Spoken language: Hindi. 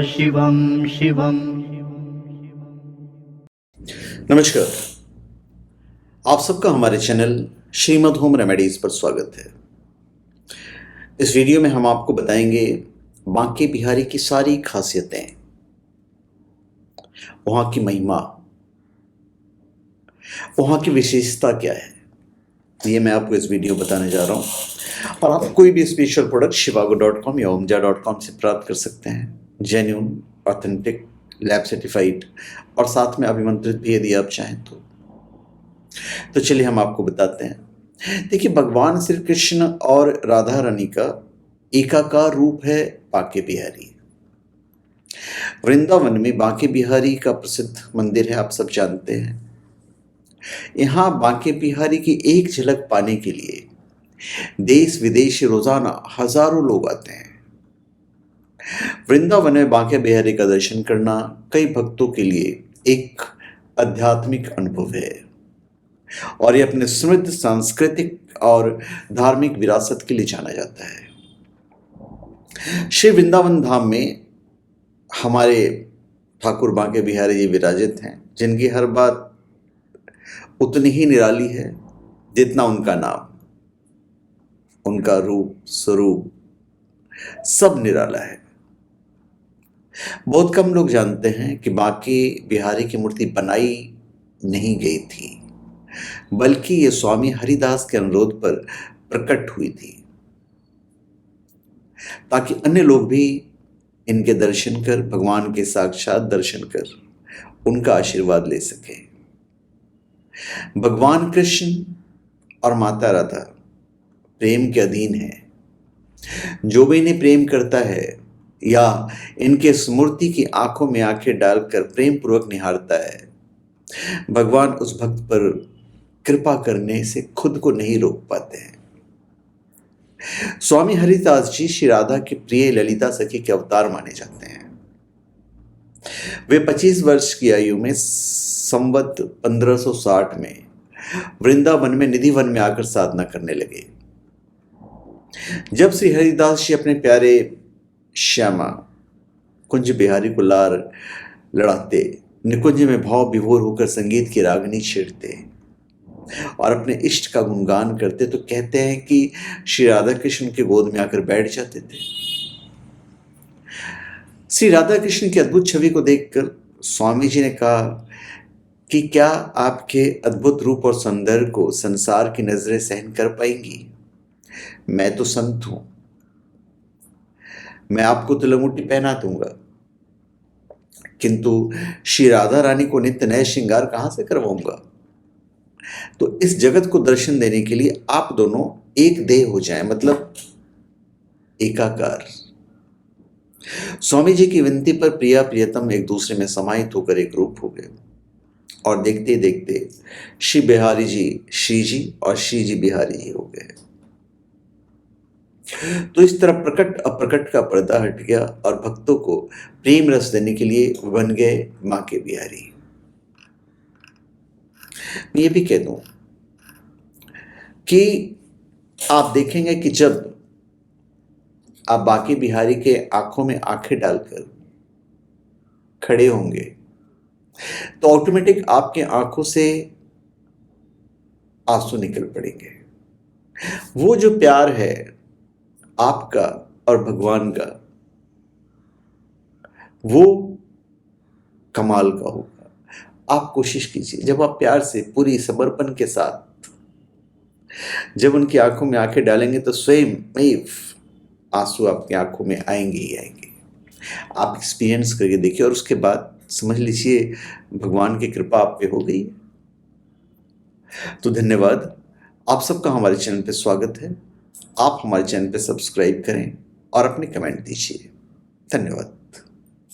शिवं शिवं। नमस्कार, आप सबका हमारे चैनल श्रीमद होम रेमेडीज पर स्वागत है। इस वीडियो में हम आपको बताएंगे बांके बिहारी की सारी खासियतें, वहाँ की महिमा, वहाँ की विशेषता क्या है, ये मैं आपको इस वीडियो में बताने जा रहा हूँ। और आप कोई भी स्पेशल प्रोडक्ट shivago.com या omja.com से प्राप्त कर सकते हैं, जेन्युइन, ऑथेंटिक, लैब सर्टिफाइड और साथ में अभिमंत्रित भी यदि आप चाहें तो चलिए हम आपको बताते हैं। देखिए, भगवान श्री कृष्ण और राधा रानी का एकाकार रूप है बांके बिहारी। वृंदावन में बांके बिहारी का प्रसिद्ध मंदिर है, आप सब जानते हैं। यहाँ बांके बिहारी की एक झलक पाने के लिए देश विदेश से रोजाना हजारों लोग आते हैं। वृंदावन में बांके बिहारी का दर्शन करना कई भक्तों के लिए एक आध्यात्मिक अनुभव है और ये अपने समृद्ध सांस्कृतिक और धार्मिक विरासत के लिए जाना जाता है। श्री वृंदावन धाम में हमारे ठाकुर बांके बिहारी जी विराजित हैं, जिनकी हर बात उतनी ही निराली है जितना उनका नाम, उनका रूप स्वरूप सब निराला है। बहुत कम लोग जानते हैं कि बांके बिहारी की मूर्ति बनाई नहीं गई थी, बल्कि ये स्वामी हरिदास के अनुरोध पर प्रकट हुई थी, ताकि अन्य लोग भी इनके दर्शन कर, भगवान के साक्षात दर्शन कर उनका आशीर्वाद ले सके। भगवान कृष्ण और माता राधा प्रेम के अधीन है। जो भी इन्हें प्रेम करता है या इनके स्मृति की आंखों में आंखें डालकर प्रेम पूर्वक निहारता है, भगवान उस भक्त पर कृपा करने से खुद को नहीं रोक पाते हैं। स्वामी हरिदास जी श्री राधा के प्रिय ललिता सखी के अवतार माने जाते हैं। वे 25 वर्ष की आयु में संवत 1560 में वृंदावन में निधिवन में आकर साधना करने लगे। जब श्री हरिदास जी अपने प्यारे श्यामा कुंज बिहारी को लार लड़ाते, निकुंज में भाव विभोर होकर संगीत की रागनी छेड़ते और अपने इष्ट का गुणगान करते, तो कहते हैं कि श्री राधा कृष्ण के गोद में आकर बैठ जाते थे। श्री राधा कृष्ण की अद्भुत छवि को देखकर स्वामी जी ने कहा कि क्या आपके अद्भुत रूप और सौंदर्य को संसार की नजरें सहन कर पाएंगी? मैं तो संत हूं, मैं आपको तिलमुट्ठी पहना दूंगा, किंतु श्री राधा रानी को नित्य नए श्रृंगार कहां से करवाऊंगा? तो इस जगत को दर्शन देने के लिए आप दोनों एक देह हो जाएं, मतलब एकाकार। स्वामी जी की विनती पर प्रिया प्रियतम एक दूसरे में समाहित होकर एक रूप हो गए और देखते देखते श्री बिहारी जी श्री जी और श्री जी बिहारी जी हो गए। तो इस तरह प्रकट अप्रकट का पर्दा हट गया और भक्तों को प्रेम रस देने के लिए बन गए बांके बिहारी। मैं ये भी कह दूं कि आप देखेंगे कि जब आप बांके बिहारी के आंखों में आंखें डालकर खड़े होंगे तो ऑटोमेटिक आपके आंखों से आंसू निकल पड़ेंगे। वो जो प्यार है आपका और भगवान का, वो कमाल का होगा। आप कोशिश कीजिए, जब आप प्यार से पूरी समर्पण के साथ जब उनकी आंखों में आंखें डालेंगे तो स्वयं में आंसू आपकी आंखों में आएंगे ही आएंगे। आप एक्सपीरियंस करके देखिए और उसके बाद समझ लीजिए भगवान की कृपा आप पे हो गई। तो धन्यवाद, आप सबका हमारे चैनल पे स्वागत है। आप हमारे चैनल पे सब्सक्राइब करें और अपने कमेंट दीजिए। धन्यवाद।